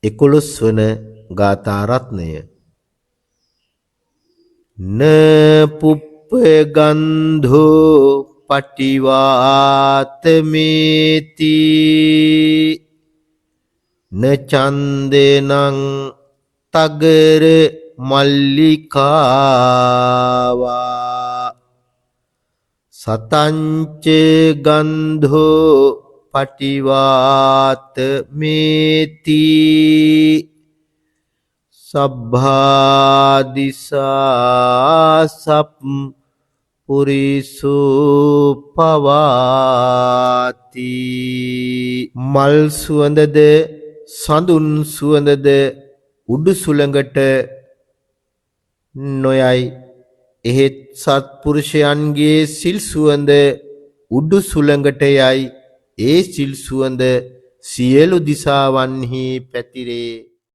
11 වන ගාථා රත්නය. න පුප්ප ගන්ධෝ පටිවාතමේති න චන්දේනං තගර මල්ලිකාවා සතංච ගන්ධෝ පටිවාතමේති සබ්බාදිසා සප් පුරිසු පවාති මල් සුවඳද සඳුන් සුවඳද උඩු සුළඟට නොයයි එහෙත් සත්පුරුෂයන්ගේ සිල් සුවඳ උඩු සුළඟට යයි ඒ සිල් සුවඳ සියලු දිසාවන්හි පැතිරේ